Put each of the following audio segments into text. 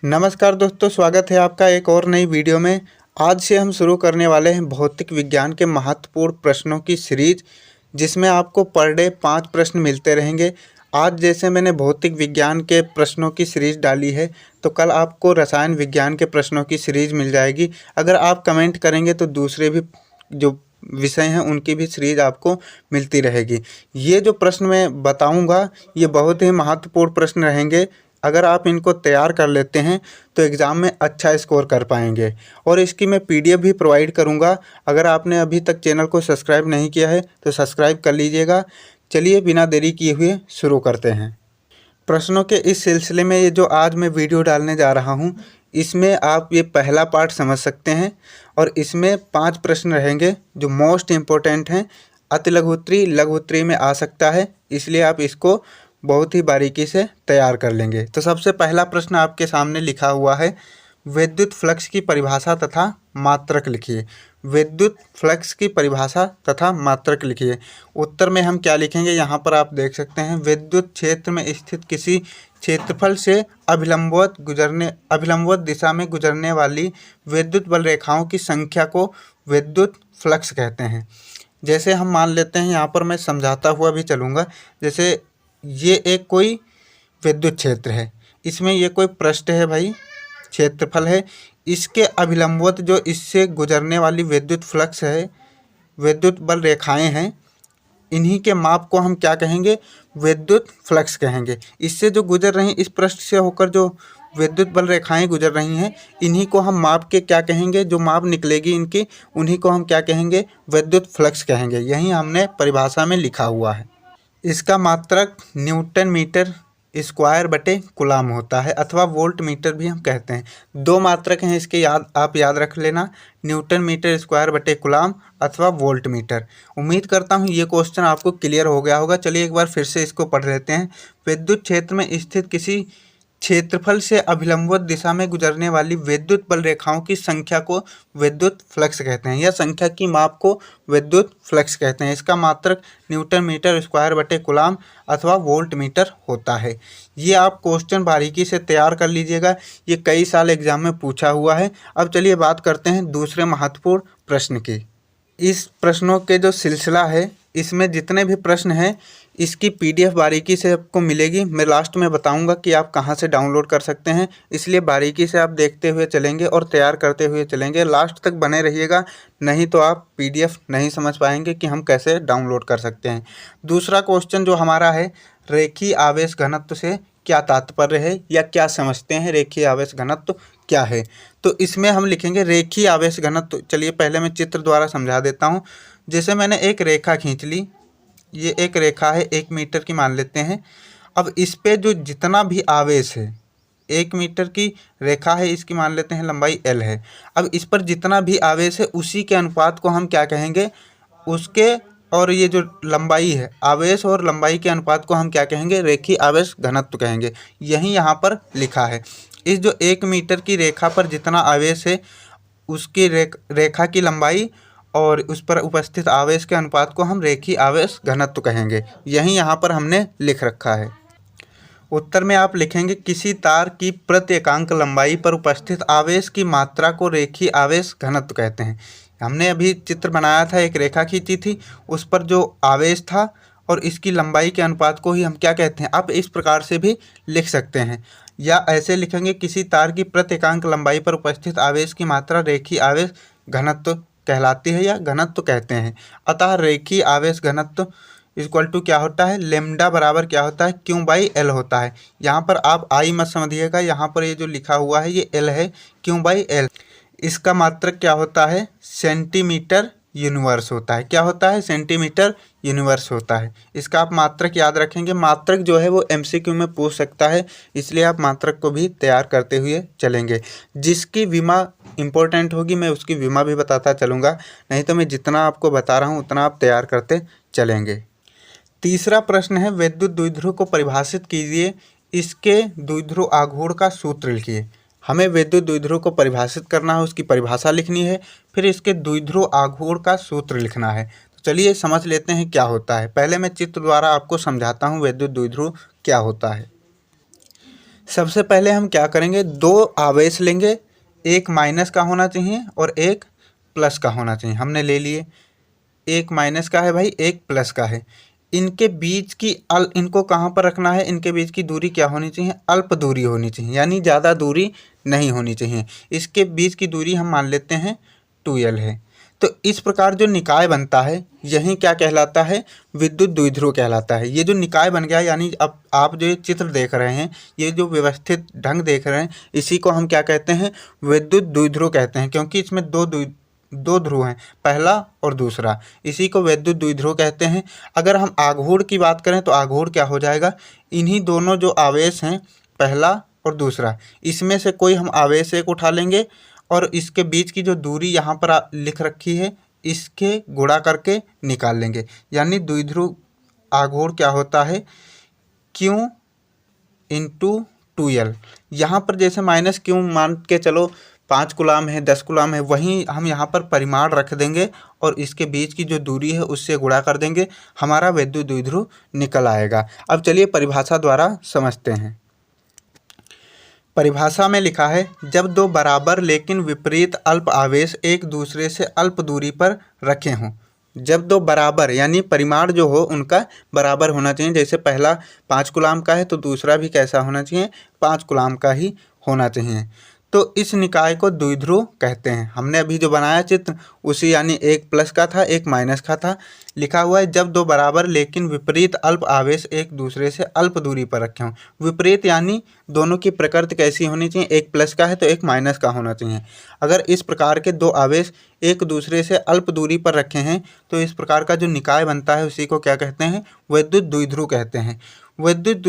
नमस्कार दोस्तों, स्वागत है आपका एक और नई वीडियो में। आज से हम शुरू करने वाले हैं भौतिक विज्ञान के महत्वपूर्ण प्रश्नों की सीरीज, जिसमें आपको पर डे 5 प्रश्न मिलते रहेंगे। आज जैसे मैंने भौतिक विज्ञान के प्रश्नों की सीरीज डाली है, तो कल आपको रसायन विज्ञान के प्रश्नों की सीरीज मिल जाएगी। अगर आप कमेंट करेंगे तो दूसरे भी जो विषय हैं उनकी भी सीरीज आपको मिलती रहेगी। ये जो प्रश्न मैं बताऊंगा ये बहुत ही महत्वपूर्ण प्रश्न रहेंगे। अगर आप इनको तैयार कर लेते हैं तो एग्ज़ाम में अच्छा स्कोर कर पाएंगे। और इसकी मैं पीडीएफ भी प्रोवाइड करूंगा। अगर आपने अभी तक चैनल को सब्सक्राइब नहीं किया है तो सब्सक्राइब कर लीजिएगा। चलिए बिना देरी किए हुए शुरू करते हैं। प्रश्नों के इस सिलसिले में ये जो आज मैं वीडियो डालने जा रहा हूँ, इसमें आप ये पहला पार्ट समझ सकते हैं। और इसमें 5 प्रश्न रहेंगे जो मोस्ट इम्पोर्टेंट हैं। अति लघुत्तरी लघुत्तरी में आ सकता है, इसलिए आप इसको बहुत ही बारीकी से तैयार कर लेंगे। तो सबसे पहला प्रश्न आपके सामने लिखा हुआ है, विद्युत फ्लक्स की परिभाषा तथा मात्रक लिखिए। विद्युत फ्लक्स की परिभाषा तथा मात्रक लिखिए। उत्तर में हम क्या लिखेंगे, यहाँ पर आप देख सकते हैं, विद्युत क्षेत्र में स्थित किसी क्षेत्रफल से अभिलंबवत दिशा में गुजरने वाली विद्युत बल रेखाओं की संख्या को विद्युत फ्लक्स कहते हैं। जैसे हम मान लेते हैं, यहाँ पर मैं समझाता हुआ भी चलूँगा। जैसे ये एक कोई विद्युत क्षेत्र है, इसमें ये कोई पृष्ठ है भाई, क्षेत्रफल है। इसके अभिलंबवत जो इससे गुजरने वाली विद्युत फ्लक्स है, विद्युत बल रेखाएं हैं, इन्हीं के माप को हम क्या कहेंगे, विद्युत फ्लक्स कहेंगे। इससे जो गुजर रही, इस पृष्ठ से होकर जो विद्युत बल रेखाएं गुजर रही हैं, इन्हीं को हम माप के क्या कहेंगे, जो माप निकलेगी इनकी, उन्हीं को हम क्या कहेंगे, विद्युत फ्लक्स कहेंगे। यही हमने परिभाषा में लिखा हुआ है। इसका मात्रक न्यूटन मीटर स्क्वायर बटे कूलाम होता है, अथवा वोल्ट मीटर भी हम कहते हैं। 2 मात्रक हैं इसके, आप याद रख लेना, न्यूटन मीटर स्क्वायर बटे कूलाम अथवा वोल्ट मीटर। उम्मीद करता हूँ ये क्वेश्चन आपको क्लियर हो गया होगा। चलिए एक बार फिर से इसको पढ़ लेते हैं। विद्युत क्षेत्र में स्थित किसी क्षेत्रफल से अभिलंबवत दिशा में गुजरने वाली विद्युत बल रेखाओं की संख्या को विद्युत फ्लक्स कहते हैं, या संख्या की माप को विद्युत फ्लक्स कहते हैं। इसका मात्रक न्यूटन मीटर स्क्वायर बटे कूलाम अथवा वोल्ट मीटर होता है। ये आप क्वेश्चन बारीकी से तैयार कर लीजिएगा, ये कई साल एग्जाम में पूछा हुआ है। अब चलिए बात करते हैं दूसरे महत्वपूर्ण प्रश्न की। इस प्रश्नों के जो सिलसिला है, इसमें जितने भी प्रश्न हैं इसकी पीडीएफ बारीकी से आपको मिलेगी। मैं लास्ट में बताऊंगा कि आप कहां से डाउनलोड कर सकते हैं, इसलिए बारीकी से आप देखते हुए चलेंगे और तैयार करते हुए चलेंगे। लास्ट तक बने रहिएगा, नहीं तो आप पीडीएफ नहीं समझ पाएंगे कि हम कैसे डाउनलोड कर सकते हैं। दूसरा क्वेश्चन जो हमारा है, रेखीय आवेश घनत्व से क्या तात्पर्य है, या क्या समझते हैं रेखीय आवेश घनत्व क्या है। तो इसमें हम लिखेंगे रेखीय आवेश घनत्व। चलिए पहले मैं चित्र द्वारा समझा देता हूँ। जैसे मैंने एक रेखा खींच ली, ये एक रेखा है 1 मीटर की मान लेते हैं। अब इस पे जो जितना भी आवेश है, 1 मीटर की रेखा है, इसकी मान लेते हैं लंबाई L है। अब इस पर जितना भी आवेश है उसी के अनुपात को हम क्या कहेंगे, उसके, और ये जो लंबाई है, आवेश और लंबाई के अनुपात को हम क्या कहेंगे, रेखीय आवेश घनत्व कहेंगे। यही यहाँ पर लिखा है। इस जो 1 मीटर की रेखा पर जितना आवेश है उसकी रेखा की लंबाई और उस पर उपस्थित आवेश के अनुपात को हम रेखीय आवेश घनत्व कहेंगे। यही यहाँ पर हमने लिख रखा है। उत्तर में आप लिखेंगे, किसी तार की प्रति एकांक लंबाई पर उपस्थित आवेश की मात्रा को रेखीय आवेश घनत्व कहते हैं। हमने अभी चित्र बनाया था, एक रेखा खींची थी, उस पर जो आवेश था और इसकी लंबाई के अनुपात को ही हम क्या कहते हैं। आप इस प्रकार से भी लिख सकते हैं, या ऐसे लिखेंगे, किसी तार की प्रति एकांक लंबाई पर उपस्थित आवेश की मात्रा रेखीय आवेश घनत्व कहलाती है, या घनत्व कहते हैं। अतः रेखीय आवेश घनत्व इक्वल टू क्या होता है, लेमडा बराबर क्या होता है, क्यू बाई एल होता है। यहाँ पर आप आई मत समझिएगा, यहाँ पर ये जो लिखा हुआ है ये एल है, क्यू बाई एल। इसका मात्रक क्या होता है, सेंटीमीटर यूनिवर्स होता है। क्या होता है, सेंटीमीटर यूनिवर्स होता है। इसका आप मात्रक याद रखेंगे। मात्रक जो है वो एमसीक्यू में पूछ सकता है, इसलिए आप मात्रक को भी तैयार करते हुए चलेंगे। जिसकी विमा इम्पोर्टेंट होगी मैं उसकी विमा भी बताता चलूँगा, नहीं तो मैं जितना आपको बता रहा हूँ उतना आप तैयार करते चलेंगे। तीसरा प्रश्न है, विद्युत द्विध्रुव को परिभाषित कीजिए, इसके द्विध्रुव आघूर्ण का सूत्र लिखिए। हमें विद्युत द्विध्रुव को परिभाषित करना है, उसकी परिभाषा लिखनी है, फिर इसके द्विध्रुव आघूर्ण का सूत्र लिखना है। तो चलिए समझ लेते हैं क्या होता है। पहले मैं चित्र द्वारा आपको समझाता हूँ विद्युत द्विध्रुव क्या होता है। सबसे पहले हम क्या करेंगे, दो आवेश लेंगे, एक माइनस का होना चाहिए और एक प्लस का होना चाहिए। हमने ले लिए, एक माइनस का है भाई, एक प्लस का है। इनके बीच की इनको कहाँ पर रखना है, इनके बीच की दूरी क्या होनी चाहिए, अल्प दूरी होनी चाहिए, यानी ज़्यादा दूरी नहीं होनी चाहिए। इसके बीच की दूरी हम मान लेते हैं 2l है। तो इस प्रकार जो निकाय बनता है यही क्या कहलाता है, विद्युत द्विध्रुव कहलाता है। ये जो निकाय बन गया, यानी अब आप जो ये चित्र देख रहे हैं, ये जो व्यवस्थित ढंग देख रहे हैं, इसी को हम क्या कहते हैं, विद्युत द्विध्रुव कहते हैं, क्योंकि इसमें दो ध्रुव हैं, पहला और दूसरा, इसी को विद्युत द्विध्रुव कहते हैं। अगर हम आघूर्ण की बात करें तो आघूर्ण क्या हो जाएगा, इन्हीं दोनों जो आवेश हैं, पहला और दूसरा, इसमें से कोई हम आवेश एक उठा लेंगे और इसके बीच की जो दूरी यहाँ पर लिख रखी है, इसके गुणा करके निकाल लेंगे। यानी द्विध्रुव आघूर्ण क्या होता है, Q इंटू 2l। यहाँ पर जैसे माइनस Q मान के चलो 5 कूलाम है, 10 कूलाम है, वहीं हम यहाँ पर परिमाण रख देंगे और इसके बीच की जो दूरी है उससे गुणा कर देंगे, हमारा विद्युत द्विध्रुव निकल आएगा। अब चलिए परिभाषा द्वारा समझते हैं। परिभाषा में लिखा है, जब दो बराबर लेकिन विपरीत अल्प आवेश एक दूसरे से अल्प दूरी पर रखे हों। जब दो बराबर यानी परिमाण जो हो उनका बराबर होना चाहिए, जैसे पहला 5 कूलाम का है तो दूसरा भी कैसा होना चाहिए, 5 कूलाम का ही होना चाहिए। तो इस निकाय को द्विध्रुव कहते हैं। हमने अभी जो बनाया चित्र उसी, यानी एक प्लस का था एक माइनस का था। लिखा हुआ है, जब दो बराबर लेकिन विपरीत अल्प आवेश एक दूसरे से अल्प दूरी पर रखे हों। विपरीत यानी दोनों की प्रकृति कैसी होनी चाहिए, एक प्लस का है तो एक माइनस का होना चाहिए। अगर इस प्रकार के दो आवेश एक दूसरे से अल्प दूरी पर रखे हैं तो इस प्रकार का जो निकाय बनता है उसी को क्या कहते हैं, विद्युत द्विध्रुव कहते हैं। विद्युत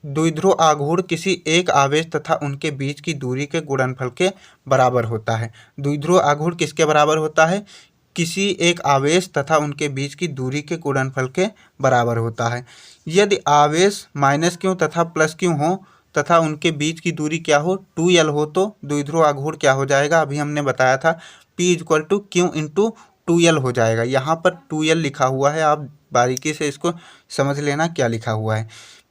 द्विध्रुव आघूर्ण किसी एक आवेश तथा उनके बीच की दूरी के गुणनफल के बराबर होता है। द्विध्रुव आघूर्ण किसके बराबर होता है, किसी एक आवेश तथा उनके बीच की दूरी के गुणनफल के बराबर होता है। यदि आवेश माइनस Q तथा प्लस Q हो तथा उनके बीच की दूरी क्या हो, 2l हो, तो द्विध्रुव आघूर्ण क्या हो जाएगा, अभी हमने बताया था P = Q × 2l हो जाएगा। यहाँ पर 2l लिखा हुआ है, आप बारीकी से इसको समझ लेना क्या लिखा हुआ है।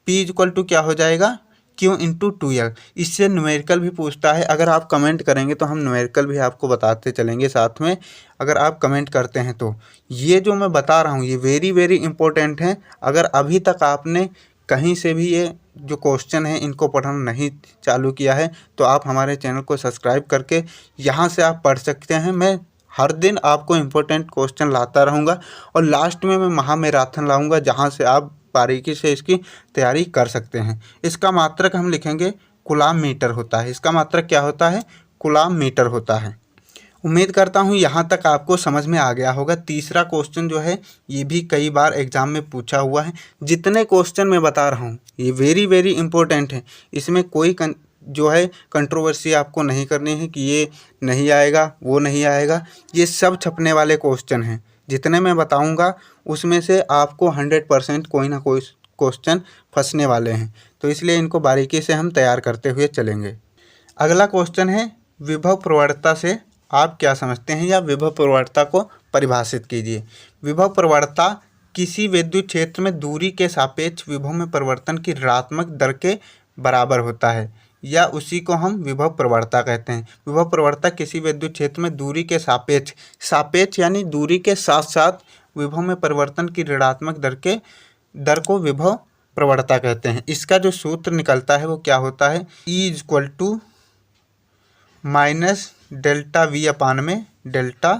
P = क्या हो जाएगा, Q × 2l। इससे न्यूमेरिकल भी पूछता है, अगर आप कमेंट करेंगे तो हम न्यूमेरिकल भी आपको बताते चलेंगे साथ में, अगर आप कमेंट करते हैं तो। ये जो मैं बता रहा हूँ ये वेरी वेरी इंपॉर्टेंट है। अगर अभी तक आपने कहीं से भी ये जो क्वेश्चन है इनको पढ़ना नहीं चालू किया है तो आप हमारे चैनल को सब्सक्राइब करके यहाँ से आप पढ़ सकते हैं। मैं हर दिन आपको इम्पोर्टेंट क्वेश्चन लाता रहूँगा और लास्ट में मैं महामैराथन लाऊँगा जहाँ से आप बारीकी से इसकी तैयारी कर सकते हैं। इसका मात्रक हम लिखेंगे कूलाम मीटर होता है। इसका मात्रक क्या होता है, कूलाम मीटर होता है। उम्मीद करता हूँ यहाँ तक आपको समझ में आ गया होगा। तीसरा क्वेश्चन जो है ये भी कई बार एग्जाम में पूछा हुआ है। जितने क्वेश्चन मैं बता रहा हूँ ये वेरी वेरी इंपॉर्टेंट है। इसमें कोई जो है कंट्रोवर्सी आपको नहीं करनी है कि ये नहीं आएगा वो नहीं आएगा। ये सब छपने वाले क्वेश्चन हैं। जितने मैं बताऊंगा उसमें से आपको 100% कोई ना कोई क्वेश्चन फंसने वाले हैं, तो इसलिए इनको बारीकी से हम तैयार करते हुए चलेंगे। अगला क्वेश्चन है, विभव प्रवणता से आप क्या समझते हैं, या विभव प्रवणता को परिभाषित कीजिए। विभव प्रवणता किसी विद्युत क्षेत्र में दूरी के सापेक्ष विभव में परिवर्तन की ऋणात्मक दर के बराबर होता है, या उसी को हम विभव प्रवणता कहते हैं। विभव प्रवणता किसी विद्युत क्षेत्र में दूरी के सापेक्ष यानी दूरी के साथ साथ विभव में परिवर्तन की ऋणात्मक दर को विभव प्रवणता कहते हैं। इसका जो सूत्र निकलता है वो क्या होता है, E = -ΔV/ΔT।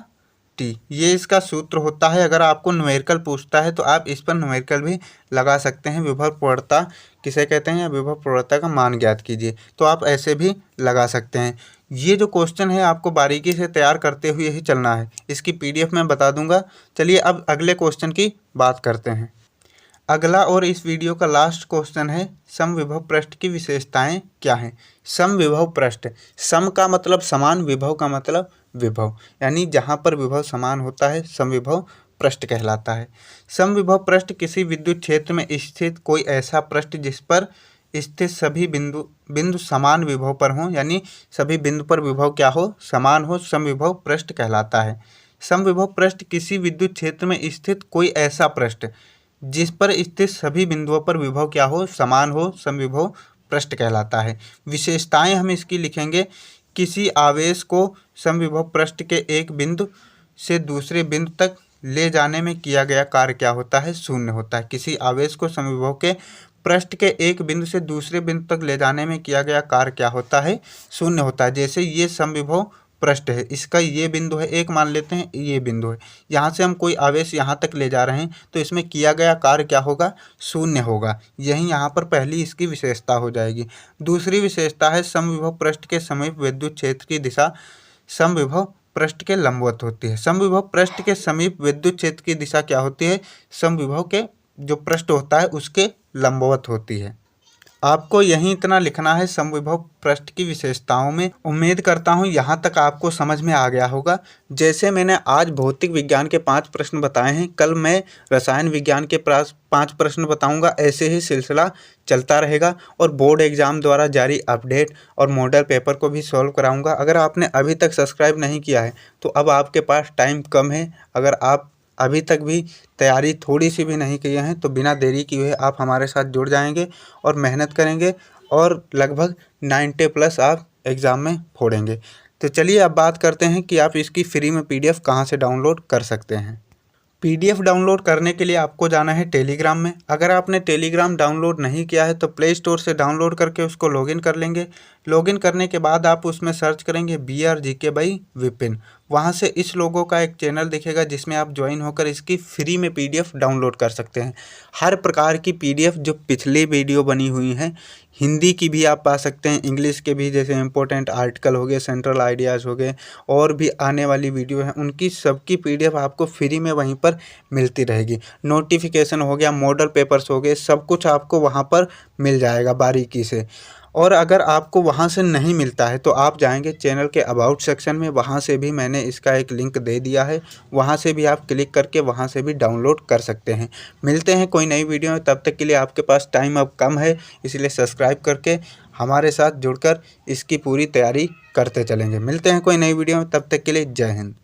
ये इसका सूत्र होता है। अगर आपको न्यूमेरिकल पूछता है तो आप इस पर न्यूमेरिकल भी लगा सकते हैं। विभव प्रवणता किसे कहते हैं या विभव प्रवणता का मान ज्ञात कीजिए, तो आप ऐसे भी लगा सकते हैं। ये जो क्वेश्चन है आपको बारीकी से तैयार करते हुए ही चलना है। इसकी PDF मैं बता दूंगा। चलिए अब अगले क्वेश्चन की बात करते हैं। अगला और इस वीडियो का लास्ट क्वेश्चन है, समविभव पृष्ठ की विशेषताएं क्या हैं। समविभव पृष्ठ, सम का मतलब समान, विभव का मतलब विभव, यानी जहां पर विभव समान होता है समविभव पृष्ठ कहलाता है। समविभव पृष्ठ किसी विद्युत क्षेत्र में स्थित कोई ऐसा पृष्ठ जिस पर स्थित सभी बिंदु समान विभव पर हों, यानी सभी बिंदु पर विभव क्या हो, समान हो, समविभव पृष्ठ कहलाता है। समविभव पृष्ठ किसी विद्युत क्षेत्र में स्थित कोई ऐसा पृष्ठ जिस पर स्थित सभी बिंदुओं पर विभव क्या हो, समान हो, समविभव पृष्ठ कहलाता है। विशेषताएं हम इसकी लिखेंगे, किसी आवेश को समविभव पृष्ठ के एक बिंदु से दूसरे बिंदु तक ले जाने में किया गया कार्य क्या होता है? शून्य होता है। किसी आवेश को समविभव के पृष्ठ के एक बिंदु से दूसरे बिंदु तक ले जाने में किया गया कार्य क्या होता है? शून्य होता है। जैसे ये समविभव पृष्ठ है, इसका ये बिंदु है, एक मान लेते हैं ये बिंदु है, यहाँ से हम कोई आवेश यहाँ तक ले जा रहे हैं तो इसमें किया गया कार्य क्या होगा? शून्य होगा। यही यहाँ पर पहली इसकी विशेषता हो जाएगी। दूसरी विशेषता है समविभव पृष्ठ के समीप विद्युत क्षेत्र की दिशा समविभव पृष्ठ के लंबवत होती है। समविभव पृष्ठ के समीप विद्युत क्षेत्र की दिशा क्या होती है? समविभव के जो पृष्ठ होता है उसके लंबवत होती है। आपको यहीं इतना लिखना है समविभव पृष्ठ की विशेषताओं में। उम्मीद करता हूँ यहाँ तक आपको समझ में आ गया होगा। जैसे मैंने आज भौतिक विज्ञान के 5 प्रश्न बताए हैं, कल मैं रसायन विज्ञान के 5 प्रश्न बताऊँगा। ऐसे ही सिलसिला चलता रहेगा और बोर्ड एग्जाम द्वारा जारी अपडेट और मॉडल पेपर को भी सॉल्व कराऊँगा। अगर आपने अभी तक सब्सक्राइब नहीं किया है तो अब आपके पास टाइम कम है। अगर आप अभी तक भी तैयारी थोड़ी सी भी नहीं किए हैं तो बिना देरी किए हुए आप हमारे साथ जुड़ जाएंगे और मेहनत करेंगे और लगभग 90+ आप एग्ज़ाम में फोड़ेंगे। तो चलिए अब बात करते हैं कि आप इसकी फ्री में PDF कहाँ से डाउनलोड कर सकते हैं। PDF डाउनलोड करने के लिए आपको जाना है टेलीग्राम में। अगर आपने टेलीग्राम डाउनलोड नहीं किया है तो प्ले स्टोर से डाउनलोड करके उसको लॉगिन कर लेंगे। लॉगिन करने के बाद आप उसमें सर्च करेंगे BRGK बाई विपिन। वहाँ से इस लोगों का एक चैनल दिखेगा जिसमें आप ज्वाइन होकर इसकी फ्री में PDF डाउनलोड कर सकते हैं। हर प्रकार की PDF जो पिछली वीडियो बनी हुई हैं, हिंदी की भी आप पा सकते हैं, इंग्लिश के भी, जैसे इम्पोर्टेंट आर्टिकल हो गए, सेंट्रल आइडियाज़ हो गए, और भी आने वाली वीडियो हैं उनकी सबकी PDF आपको फ्री में वहीं पर मिलती रहेगी। नोटिफिकेशन हो गया, मॉडल पेपर्स हो गए, सब कुछ आपको वहाँ पर मिल जाएगा बारीकी से। और अगर आपको वहाँ से नहीं मिलता है तो आप जाएंगे चैनल के अबाउट सेक्शन में, वहाँ से भी मैंने इसका एक लिंक दे दिया है, वहाँ से भी आप क्लिक करके वहाँ से भी डाउनलोड कर सकते हैं। मिलते हैं कोई नई वीडियो में, तब तक के लिए आपके पास टाइम अब कम है, इसलिए सब्सक्राइब करके हमारे साथ जुड़कर इसकी पूरी तैयारी करते चलेंगे। मिलते हैं कोई नई वीडियो में, तब तक के लिए जय हिंद।